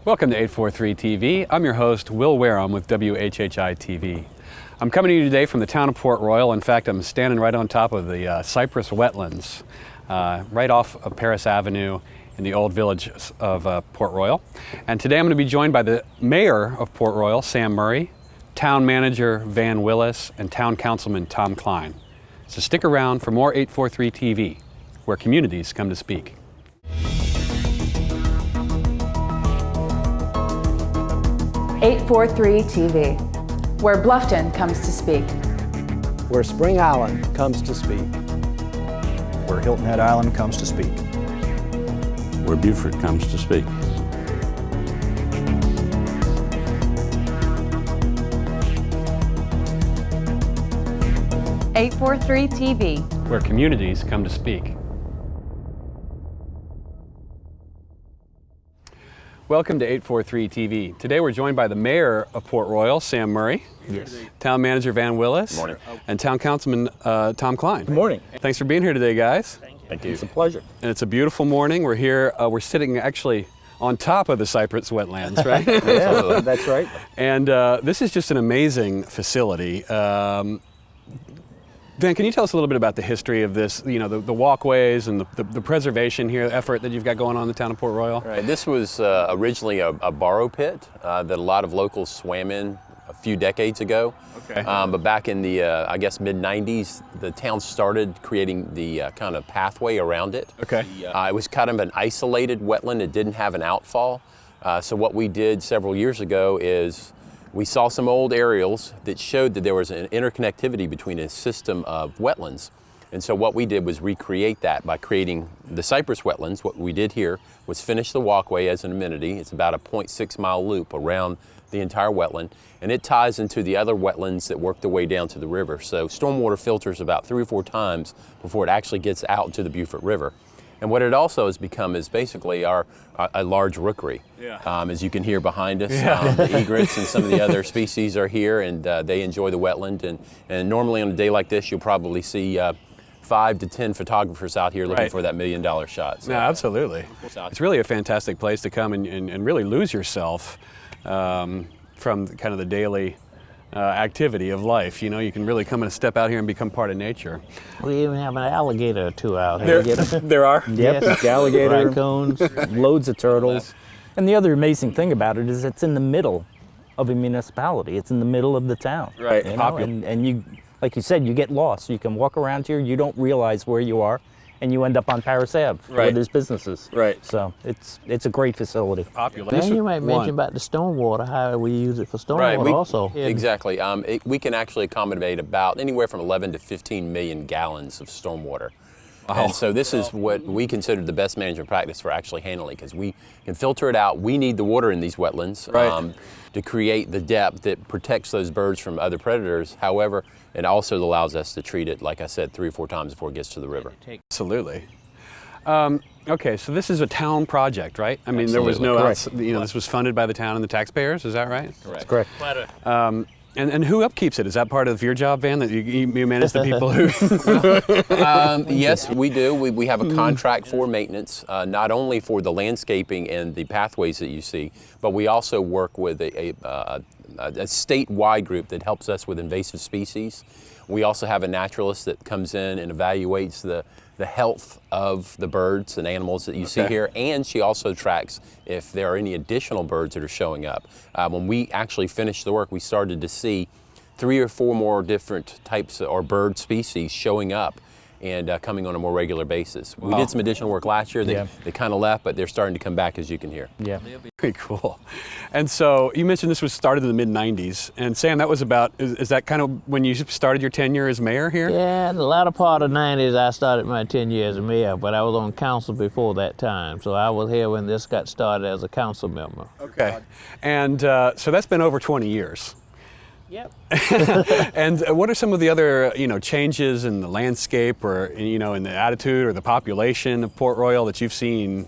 Welcome to 843 TV. I'm your host, Will Wareham with WHHI-TV. I'm coming to you today from the town of Port Royal. In fact, I'm standing right on top of the Cypress Wetlands, right off of Paris Avenue in the old village of Port Royal. And today I'm going to be joined by the mayor of Port Royal, Sam Murray, town manager Van Willis, and town councilman Tom Klein. So stick around for more 843 TV, where communities come to speak. .843 TV, where Bluffton comes to speak. Where Spring Island comes to speak. Where Hilton Head Island comes to speak. Where Beaufort comes to speak. .843 TV, where communities come to speak. Welcome to 843 TV. Today we're joined by the mayor of Port Royal, Sam Murray. Yes. Town manager Van Willis. Good morning. And town councilman Tom Klein. Good morning. Thanks for being here today, guys. Thank you. It's a pleasure. And it's a beautiful morning. We're here, we're sitting actually on top of the Cypress Wetlands, right? Yeah, that's right. And this is just an amazing facility. Van, can you tell us a little bit about the history of this, you know, the walkways and the preservation here, effort that you've got going on in the town of Port Royal? Right. This was originally a borrow pit that a lot of locals swam in a few decades ago. Okay. But back in the, I guess, mid-90s, the town started creating the kind of pathway around it. Okay. It was kind of an isolated wetland. It didn't have an outfall. So what we did several years ago is we saw some old aerials that showed that there was an interconnectivity between a system of wetlands. And so what we did was recreate that by creating the Cypress Wetlands. What we did here was finish the walkway as an amenity. It's about a 0.6 mile loop around the entire wetland, and it ties into the other wetlands that work their way down to the river. So stormwater filters about 3 or 4 times before it actually gets out to the Beaufort River. And what it also has become is basically a large rookery. Yeah. As you can hear behind us, Yeah. the egrets and some of the other species are here, and they enjoy the wetland. And normally on a day like this, you'll probably see 5 to 10 photographers out here looking Right. for that $1 million shot. So, No, absolutely. It's really a fantastic place to come and really lose yourself from kind of the daily activity of life. You know, you can really come and step out here and become part of nature. We even have an alligator or two out here. There are? Yep, Yes. alligator, Raccoons. loads of turtles. And the other amazing thing about it is it's in the middle of a municipality. It's in the middle of the town. Right. You know? And you, like you said, you get lost. You can walk around here, you don't realize where you are, and you end up on Paris Ave where Right. there's businesses. Right. So it's a great facility. Popular. And you might mention about the stormwater, how we use it for stormwater also. Exactly. We can actually accommodate about anywhere from 11 to 15 million gallons of stormwater. And so this is what we consider the best management practice for actually handling, because we can filter it out. We need the water in these wetlands to create the depth that protects those birds from other predators. However, it also allows us to treat it, like I said, 3 or 4 times before it gets to the river. Absolutely. Okay, so this is a town project, right? I mean, there was no, this was funded by the town and the taxpayers, is that right? Correct. Correct. And who upkeeps it? Is that part of your job, Van, that you manage the people who? Yes, we do. We have a contract for maintenance, not only for the landscaping and the pathways that you see, but we also work with a statewide group that helps us with invasive species. We also have a naturalist that comes in and evaluates the health of the birds and animals that you see here, and she also tracks if there are any additional birds that are showing up. When we actually finished the work, we started to see 3 or 4 more different types or bird species showing up and coming on a more regular basis. We did some additional work last year. They kind of left, but they're starting to come back, as you can hear. Yeah. Very cool. And so you mentioned this was started in the mid-90s. And Sam, that was about, is that kind of when you started your tenure as mayor here? Yeah, in the latter part of the 90s, I started my 10 years as mayor, but I was on council before that time. So I was here when this got started as a council member. Okay. And so that's been over 20 years. Yep. And what are some of the other, changes in the landscape or, in the attitude or the population of Port Royal that you've seen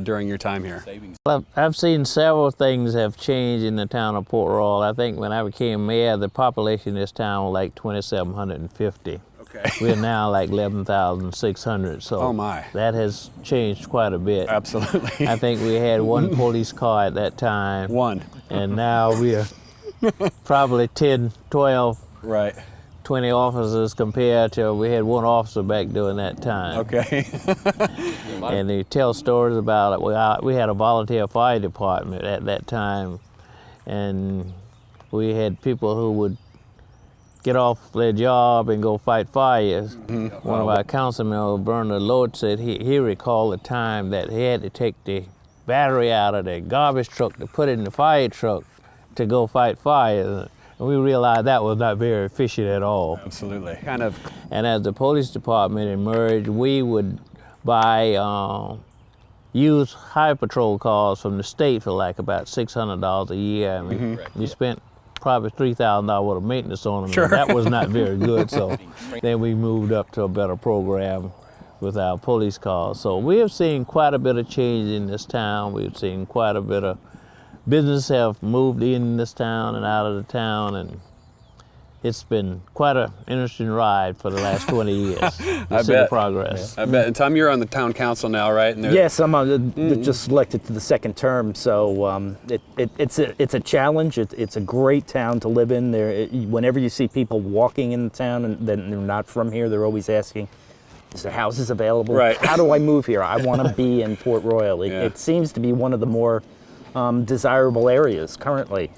during your time here? Well, I've seen several things have changed in the town of Port Royal. I think when I became mayor, the population of this town was like 2,750. Okay. We're now like 11,600. So Oh, my. that has changed quite a bit. Absolutely. I think we had one police car at that time. One. And now we are probably 10, 12, Right. 20 officers compared to we had one officer back during that time. Okay. And they tell stories about it. We had a volunteer fire department at that time, and we had people who would get off their job and go fight fires. One of our councilmen, Bernard Lord, said he recalled a time that he had to take the battery out of the garbage truck to put it in the fire truck to go fight fires. And we realized that was not very efficient at all. Absolutely. Kind of. And as the police department emerged, we would buy used highway patrol cars from the state for like about $600 a year. I mean, we spent probably $3,000 worth of maintenance on them. Sure. And that was not very good. So then we moved up to a better program with our police cars. So we have seen quite a bit of change in this town. We've seen quite a bit of business have moved in this town and out of the town, and it's been quite an interesting ride for the last 20 years. I see the progress. I bet. And Tom, you're on the town council now, right? And Yes, I'm just selected to the second term, so it's a challenge. It's a great town to live in. Whenever you see people walking in the town and then they're not from here, they're always asking, is there houses available? Right. How do I move here? I want to be in Port Royal. It seems to be one of the more desirable areas currently.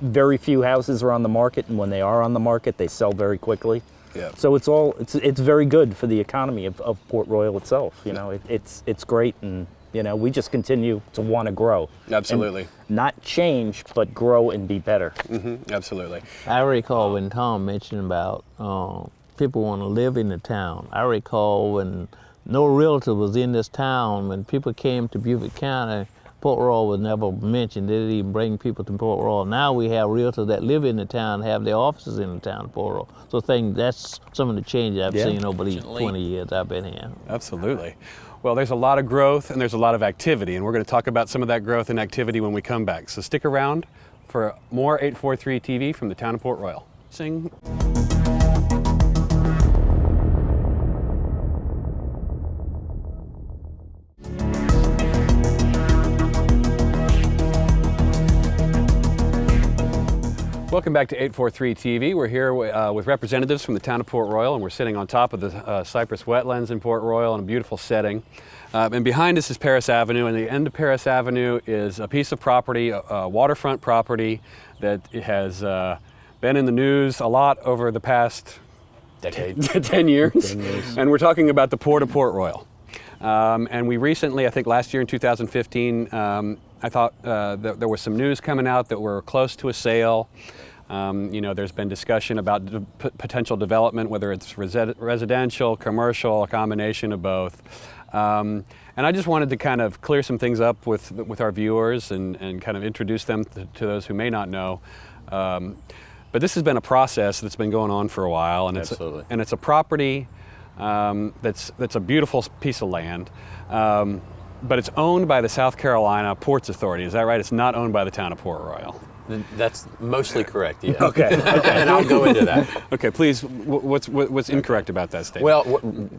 Very few houses are on the market, and when they are on the market, they sell very quickly. Yeah. So it's very good for the economy of Port Royal itself. You know, it's great, and you know, we just continue to want to grow. Absolutely. And not change, but grow and be better. Absolutely. I recall when Tom mentioned about people want to live in the town. I recall when no realtor was in this town, when people came to Beaufort County, Port Royal was never mentioned. They didn't even bring people to Port Royal. Now we have realtors that live in the town, have their offices in the town of Port Royal. So I think that's some of the changes I've seen over these 20 years I've been here. Absolutely. Well, there's a lot of growth and there's a lot of activity, and we're going to talk about some of that growth and activity when we come back. So stick around for more 843 TV from the town of Port Royal. Sing. Welcome back to 843 TV. We're here with representatives from the town of Port Royal, and we're sitting on top of the Cypress Wetlands in Port Royal in a beautiful setting. And behind us is Paris Avenue, and the end of Paris Avenue is a piece of property, a waterfront property that has been in the news a lot over the past Decade. 10 years. And we're talking about the Port of Port Royal. And we recently, I think last year in 2015, I thought that there was some news coming out that we're close to a sale. You know, there's been discussion about potential development, whether it's residential, commercial, a combination of both. And I just wanted to kind of clear some things up with our viewers and kind of introduce them to those who may not know. But this has been a process that's been going on for a while, and it's a property that's a beautiful piece of land. But it's owned by the South Carolina Ports Authority. Is that right? It's not owned by the town of Port Royal. That's mostly correct, yeah. Okay. And I'll go into that. Okay, please, what's incorrect about that statement? Well,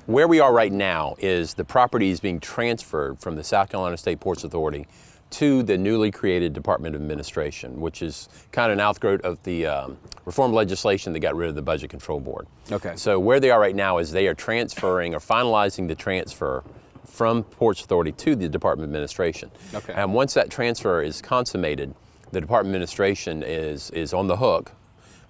where we are right now is the property is being transferred from the South Carolina State Ports Authority to the newly created Department of Administration, which is kind of an outgrowth of the reform legislation that got rid of the Budget Control Board. Okay. So where they are right now is they are transferring or finalizing the transfer from Ports Authority to the Department of Administration. Okay. And once that transfer is consummated, the Department of Administration is on the hook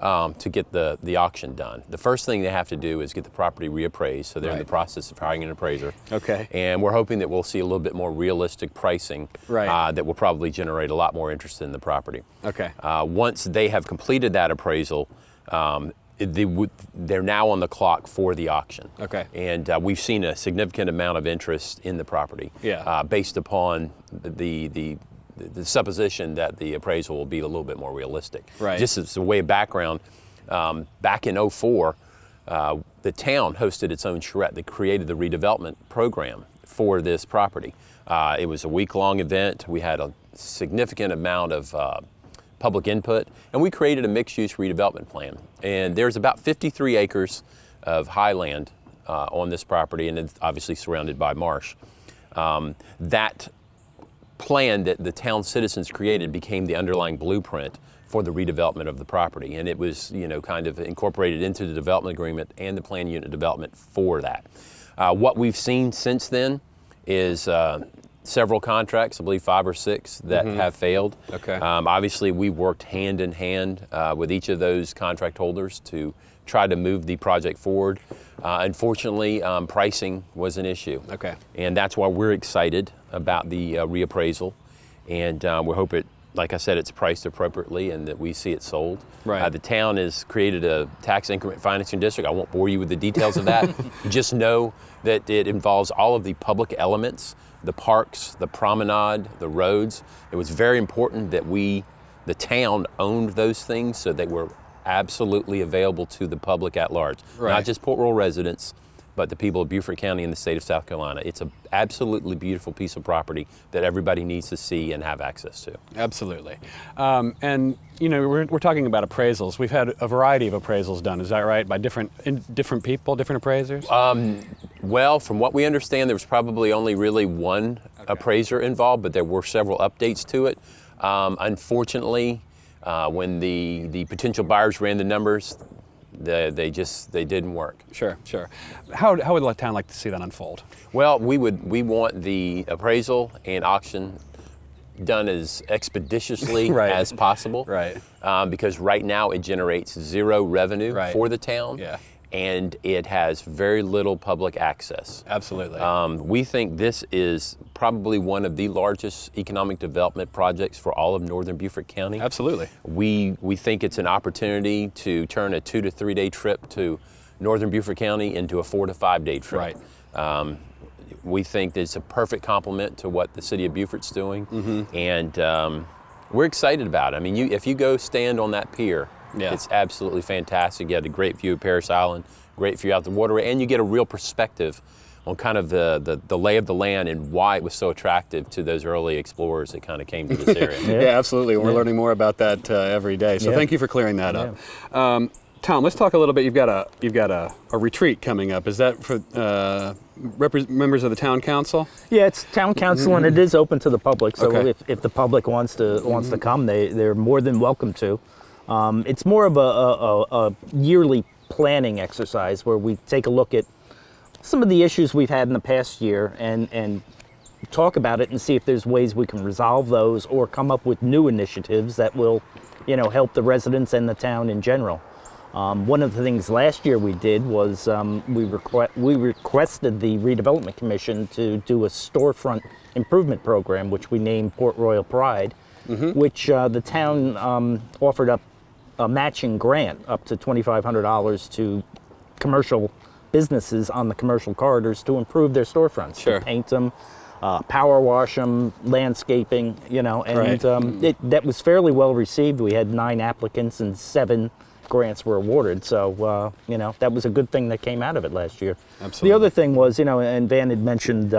to get the auction done. The first thing they have to do is get the property reappraised, so they're in the process of hiring an appraiser. Okay. And we're hoping that we'll see a little bit more realistic pricing that will probably generate a lot more interest in the property. Okay. Once they have completed that appraisal, they're now on the clock for the auction. Okay. And we've seen a significant amount of interest in the property based upon the supposition that the appraisal will be a little bit more realistic. Right. Just as a way of background, back in 2004, the town hosted its own charrette that created the redevelopment program for this property. It was a week-long event. We had a significant amount of public input, and we created a mixed-use redevelopment plan. And there's about 53 acres of highland on this property, and it's obviously surrounded by marsh. That plan that the town citizens created became the underlying blueprint for the redevelopment of the property, and it was, you know, kind of incorporated into the development agreement and the plan unit development for that. What we've seen since then is several contracts, I believe 5 or 6, that have failed. Okay. Obviously, we worked hand in hand with each of those contract holders to try to move the project forward. Unfortunately, pricing was an issue. Okay. And that's why we're excited about the reappraisal, and we hope it, like I said, it's priced appropriately and that we see it sold. Right. The town has created a tax increment financing district. I won't bore you with the details of that. Just know that it involves all of the public elements, the parks, the promenade, the roads. It was very important that the town owned those things so they were absolutely available to the public at large. Right. Not just Port Royal residents, but the people of Beaufort County and the state of South Carolina. It's an absolutely beautiful piece of property that everybody needs to see and have access to. Absolutely. And you know, we're talking about appraisals. We've had a variety of appraisals done, is that right? By different people, different appraisers? Well, from what we understand, there was probably only really one appraiser involved, but there were several updates to it. Unfortunately, when the potential buyers ran the numbers, they didn't work. Sure. How would the town like to see that unfold? Well, we want the appraisal and auction done as expeditiously Right. as possible. Right. Because right now it generates zero revenue Right. for the town. Yeah. And it has very little public access. Absolutely. We think this is probably one of the largest economic development projects for all of northern Beaufort County. Absolutely. We think it's an opportunity to turn a 2 to 3 day trip to northern Beaufort County into a 4 to 5 day trip. Right. We think that it's a perfect complement to what the city of Beaufort's doing, Mm-hmm. and we're excited about it. I mean, if you go stand on that pier, Yeah. it's absolutely fantastic. You have a great view of Paris Island, great view out the waterway, and you get a real perspective on kind of the lay of the land and why it was so attractive to those early explorers that kind of came to this area. Yeah, absolutely. We're learning more about that every day. So Yeah. thank you for clearing that up. Tom, let's talk a little bit. You've got a retreat coming up. Is that for members of the town council? Yeah, it's town council and it is open to the public. So Okay. if the public wants to come, they're more than welcome to. It's more of a yearly planning exercise where we take a look at some of the issues we've had in the past year and talk about it and see if there's ways we can resolve those or come up with new initiatives that will, help the residents and the town in general. One of the things last year we did was we requested the Redevelopment Commission to do a storefront improvement program, which we named Port Royal Pride, which the town offered up a matching grant up to $2,500 to commercial businesses on the commercial corridors to improve their storefronts, Sure. to paint them, power wash them, landscaping, and Right. that was fairly well received. We had 9 applicants and 7 grants were awarded. So, that was a good thing that came out of it last year. Absolutely. The other thing was, and Van had mentioned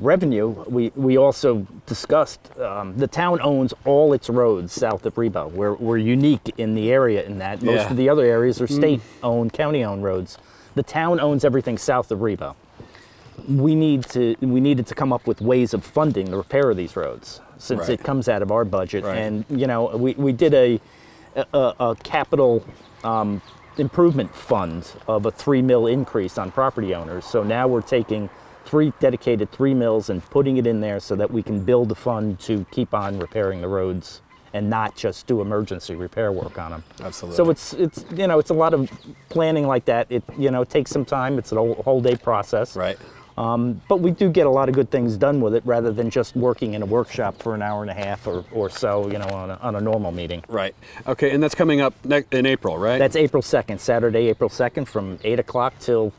revenue. We also discussed the town owns all its roads south of Rebo. We're unique in the area in that. Most Yeah. of the other areas are state-owned, county-owned roads. The town owns everything south of Rebo. We needed to come up with ways of funding the repair of these roads since Right. it comes out of our budget. Right. And we did a capital improvement fund of a $3 million increase on property owners. So now we're taking 3 dedicated $3 million and putting it in there so that we can build a fund to keep on repairing the roads and not just do emergency repair work on them. Absolutely. So it's a lot of planning like that. It takes some time. It's a whole day process. Right. But we do get a lot of good things done with it rather than just working in a workshop for an hour and a half or so, on a normal meeting. Right. Okay, and that's coming up in April, right? That's April 2nd, Saturday, April 2nd from 8 o'clock till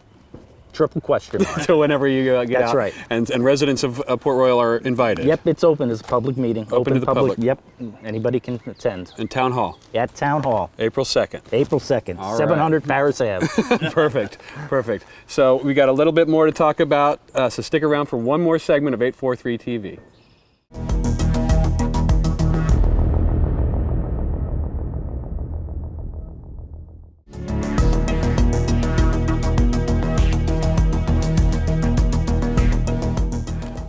triple question mark. So whenever you get That's out. right. And residents of Port Royal are invited. Yep, it's open. It's a public meeting. Open to the public. Yep, anybody can attend. In Town Hall, At Town Hall, April 2nd. April 2nd, All right. 700 Paris Ave. Perfect. So we got a little bit more to talk about, so stick around for one more segment of 843 TV.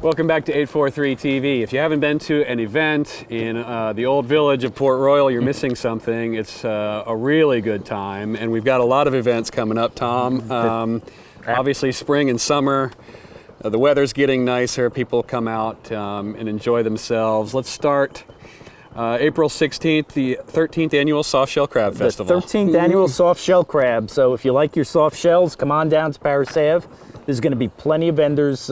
Welcome back to 843 TV. If you haven't been to an event in the old village of Port Royal, you're missing something. It's a really good time, and we've got a lot of events coming up, Tom. Obviously, spring and summer. The weather's getting nicer. People come out and enjoy themselves. Let's start April 16th, the 13th annual Soft Shell Crab Festival. The 13th annual Soft Shell Crab. So if you like your soft shells, come on down to Paris Ave. There's going to be plenty of vendors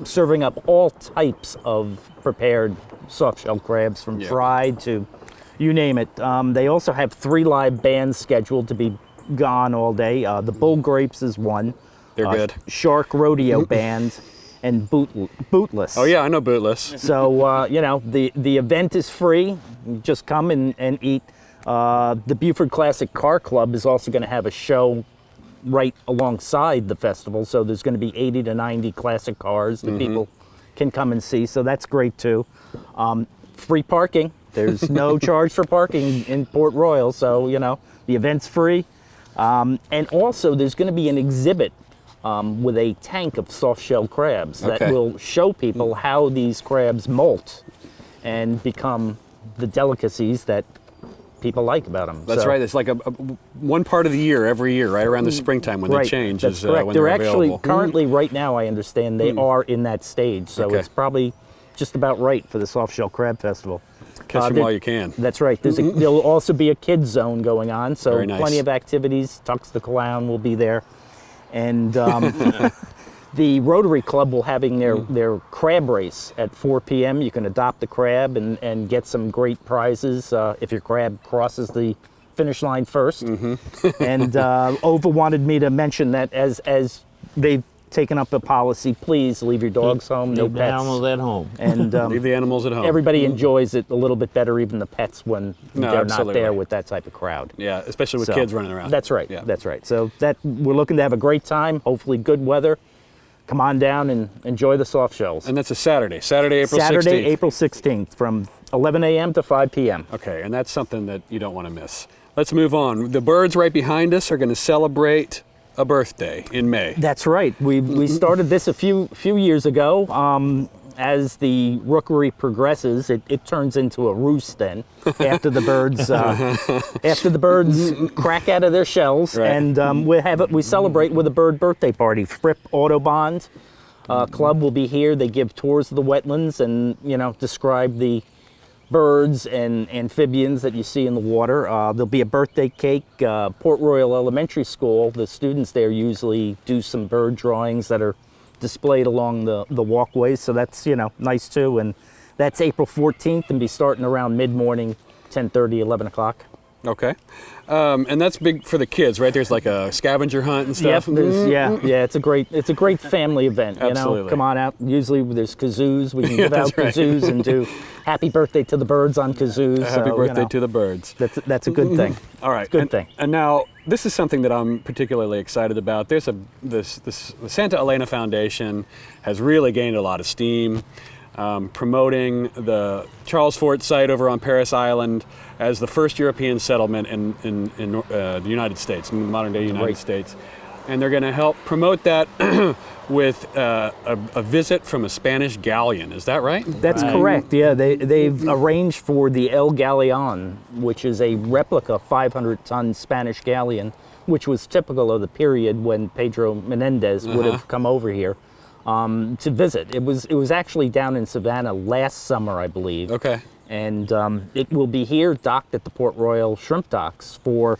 serving up all types of prepared soft shell crabs, from fried to you name it. They also have 3 live bands scheduled to be gone all day. The Bull Grapes is one. They're good. Shark Rodeo Band and Bootless. Oh yeah, I know Bootless. So, you know, the event is free. You just come and eat. The Buford Classic Car Club is also going to have a show right alongside the festival. So there's going to be 80 to 90 classic cars that people can come and see. So that's great too. Free parking. There's no charge for parking in Port Royal. So, you know, the event's free. And also there's going to be an exhibit with a tank of soft-shell crabs that will show people how these crabs molt and become the delicacies that people like about them. That's right. It's like a one part of the year every year, right around the springtime when they change. That's correct. When they're available. actually currently right now, I understand, they are in that stage. So it's probably just about right for the Soft-Shell Crab Festival. Catch them while you can. That's right. There'll also be a kids zone going on, so Very nice. plenty of activities. Tux the Clown will be there. And the Rotary Club will having their crab race at 4 p.m. You can adopt a crab and get some great prizes if your crab crosses the finish line first. And Ova wanted me to mention that as they've taken up a policy, please leave your dogs home, no Leave the pets. animals at home. And Leave the animals at home. everybody enjoys it a little bit better, even the pets, when they're not absolutely. there with that type of crowd. Yeah, especially with So, kids running around. That's right. Yeah. That's right. So that we're looking to have a great time. Hopefully, good weather. Come on down and enjoy the soft shells. And that's a Saturday, April 16th. Saturday, April 16th, from 11 a.m. to 5 p.m. Okay, and that's something that you don't want to miss. Let's move on. The birds right behind us are going to celebrate a birthday in May. That's right. We started this a few years ago. As the rookery progresses, it turns into a roost then after the birds crack out of their shells, Right. and we celebrate with a bird birthday party. Fripp Autobahn Club will be here. They give tours of the wetlands and describe the birds and amphibians that you see in the water. There'll be a birthday cake. Port Royal Elementary School, the students there usually do some bird drawings that are displayed along the walkways, so that's nice too. And that's April 14th and be starting around mid-morning, 10:30, 11 o'clock. Okay. And that's big for the kids, right? There's like a scavenger hunt and stuff. Yeah, it's a great family event. Absolutely. Come on out. Usually there's kazoos. We can give out that's right. kazoos and do happy birthday to the birds on kazoos. Happy So, birthday to the birds. That's a good thing. All right. It's a good thing. And now, this is something that I'm particularly excited about. The Santa Elena Foundation has really gained a lot of steam, promoting the Charles Fort site over on Paris Island as the first European settlement in the United States, in the modern day United States. And they're going to help promote that with a visit from a Spanish galleon. Is that right? That's correct. Yeah, they've arranged for the El Galeon, which is a replica 500-ton Spanish galleon, which was typical of the period when Pedro Menendez would have come over here to visit. It was actually down in Savannah last summer, I believe. Okay. And it will be here docked at the Port Royal Shrimp Docks for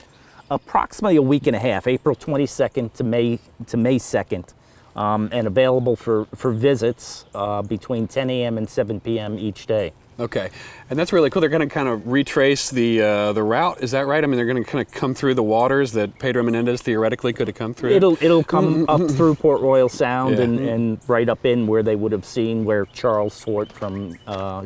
approximately a week and a half, April 22nd to May 2nd, and available for visits between 10 a.m. and 7 p.m. each day. Okay, and that's really cool. They're going to kind of retrace the route. Is that right? I mean, they're going to kind of come through the waters that Pedro Menendez theoretically could have come through. It'll come up through Port Royal Sound and right up in where they would have seen where Charles Fort from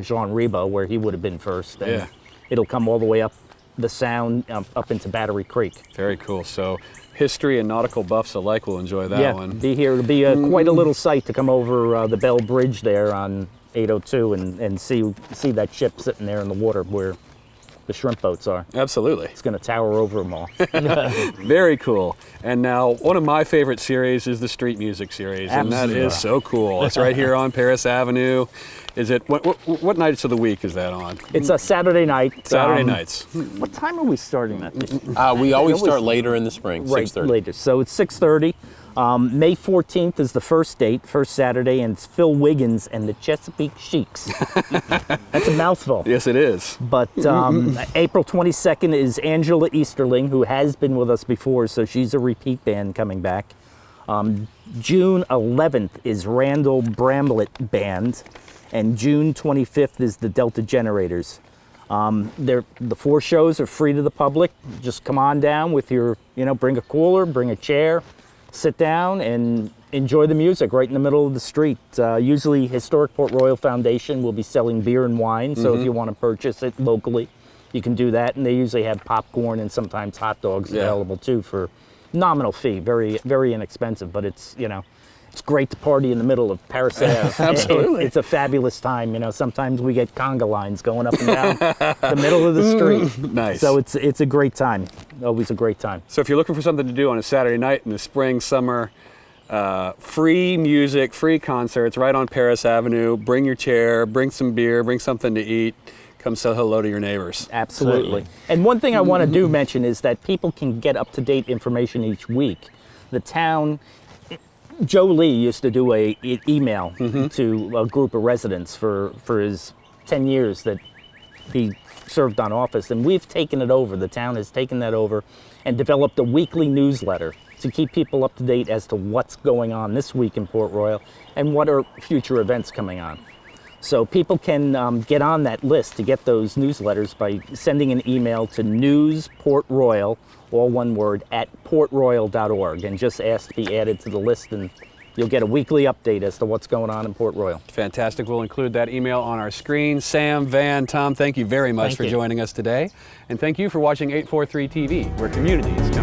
Jean Ribault, where he would have been first. And it'll come all the way up the Sound up into Battery Creek. Very cool. So history and nautical buffs alike will enjoy that one. Be here. It'll be quite a little sight to come over the Bell Bridge there on 802 and see that ship sitting there in the water where the shrimp boats are. Absolutely. It's going to tower over them all. Very cool. And now, one of my favorite series is the street music series, and that Absolutely. is so cool. It's right here on Paris Avenue. Is it what nights of the week is that on? It's a Saturday night. Saturday nights. What time are we starting that? We always start later in the spring, Right, 6:30. later. So it's 6:30. May 14th is the first date, first Saturday, and it's Phil Wiggins and the Chesapeake Sheiks. That's a mouthful. Yes, it is. But April 22nd is Angela Easterling, who has been with us before, so she's a repeat band coming back. June 11th is Randall Bramlett Band, and June 25th is the Delta Generators. The 4 shows are free to the public. Just come on down with your, bring a cooler, bring a chair, sit down and enjoy the music right in the middle of the street. Usually Historic Port Royal Foundation will be selling beer and wine, so if you want to purchase it locally, you can do that. And they usually have popcorn and sometimes hot dogs available too for nominal fee, very, very inexpensive, but it's, it's great to party in the middle of Paris Ave. Absolutely. It's a fabulous time. Sometimes we get conga lines going up and down the middle of the street. Nice. So it's a great time. Always a great time. So if you're looking for something to do on a Saturday night in the spring, summer, free music, free concerts right on Paris Avenue. Bring your chair, bring some beer, bring something to eat. Come say hello to your neighbors. Absolutely. And one thing I want to mention is that people can get up-to-date information each week. The town, Joe Lee used to do an email to a group of residents for his 10 years that he served on office, and we've taken it over. The town has taken that over and developed a weekly newsletter to keep people up to date as to what's going on this week in Port Royal and what are future events coming on. So people can get on that list to get those newsletters by sending an email to newsportroyal, all one word, at portroyal.org, and just ask to be added to the list, and you'll get a weekly update as to what's going on in Port Royal. Fantastic. We'll include that email on our screen. Sam, Van, Tom, thank you very much for joining us today. And thank you for watching 843 TV, where communities